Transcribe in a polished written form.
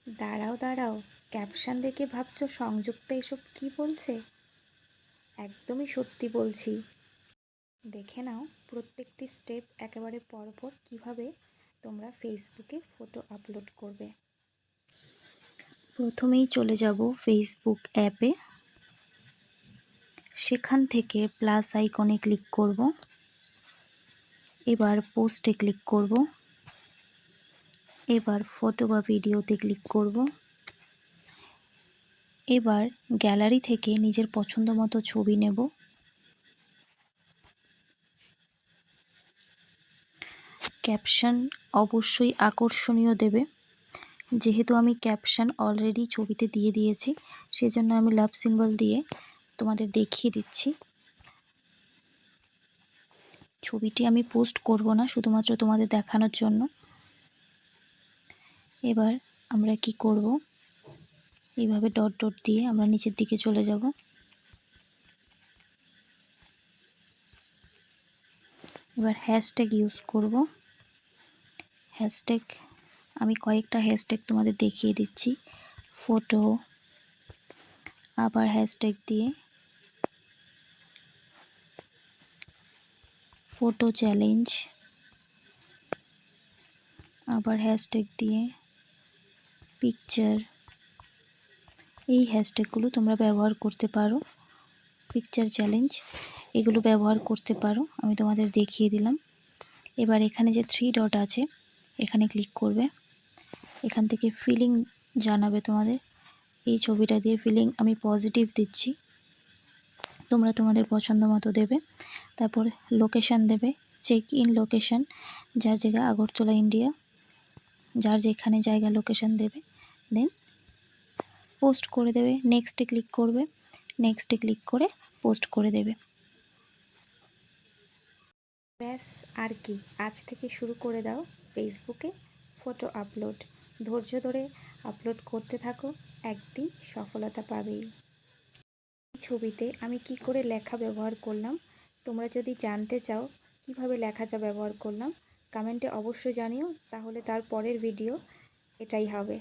দাঁড়াও দাঁড়াও, ক্যাপশন দেখে ভাবছো সংযুক্তা এসব কি বলছে? একদমই সত্যি বলছি। দেখে নাও প্রত্যেকটি স্টেপ একেবারে পরপর কিভাবে তোমরা ফেসবুকে ফটো আপলোড করবে। প্রথমেই চলে যাব ফেসবুক অ্যাপে। সেখান থেকে প্লাস আইকনে ক্লিক করব। এবার পোস্টে ক্লিক করব। এবার ফটো বা ভিডিওতে ক্লিক করব। এবার গ্যালারি থেকে নিজের পছন্দ মতো ছবি নেব। ক্যাপশন অবশ্যই আকর্ষণীয় দেবে। যেহেতু আমি ক্যাপশন অলরেডি ছবিতে দিয়ে দিয়েছি, সেজন্য আমি লাভ সিম্বল দিয়ে তোমাদের দেখিয়ে দিচ্ছি। ছবিটি আমি পোস্ট করব না, শুধুমাত্র তোমাদের দেখানোর জন্য। এবার আমরা কি করব, এইভাবে ডট ডট দিয়ে আমরা নিচের দিকে চলে যাব। এবার হ্যাশট্যাগ ইউজ করব। হ্যাশট্যাগ আমি কয়েকটা হ্যাশট্যাগ তোমাদের দেখিয়ে দিচ্ছি। ফটো, আবার হ্যাশট্যাগ দিয়ে ফটো চ্যালেঞ্জ, আবার হ্যাশট্যাগ দিয়ে পিকচার। এই হ্যাশট্যাগুলো তোমরা ব্যবহার করতে পারো। পিকচার চ্যালেঞ্জ এগুলো ব্যবহার করতে পারো, আমি তোমাদের দেখিয়ে দিলাম। এবার এখানে যে 3 ডট আছে এখানে ক্লিক করবে। এখান থেকে ফিলিং জানাবে তোমাদের। এই ছবিটা দিয়ে ফিলিং আমি পজিটিভ দিচ্ছি, তোমরা তোমাদের পছন্দ মতো দেবে। তারপর লোকেশান দেবে, চেক ইন লোকেশান, যার জায়গা আগরতলা ইন্ডিয়া, যার যেখানে জায়গা লোকেশান দেবে। দেন পোস্ট করে দেবে, নেক্সটে ক্লিক করবে, নেক্সটে ক্লিক করে পোস্ট করে দেবে। ব্যাস আর কি, আজ থেকে শুরু করে দাও ফেসবুকে ফটো আপলোড। ধৈর্য ধরে আপলোড করতে থাকো, একদিন সফলতা পাবেই। এই ছবিতে আমি কি করে লেখা ব্যবহার করলাম, তোমরা যদি জানতে চাও কিভাবে লেখাটা ব্যবহার করলাম, কমেন্টে অবশ্যই জানিও, তাহলে তার পরের ভিডিও এটাই হবে।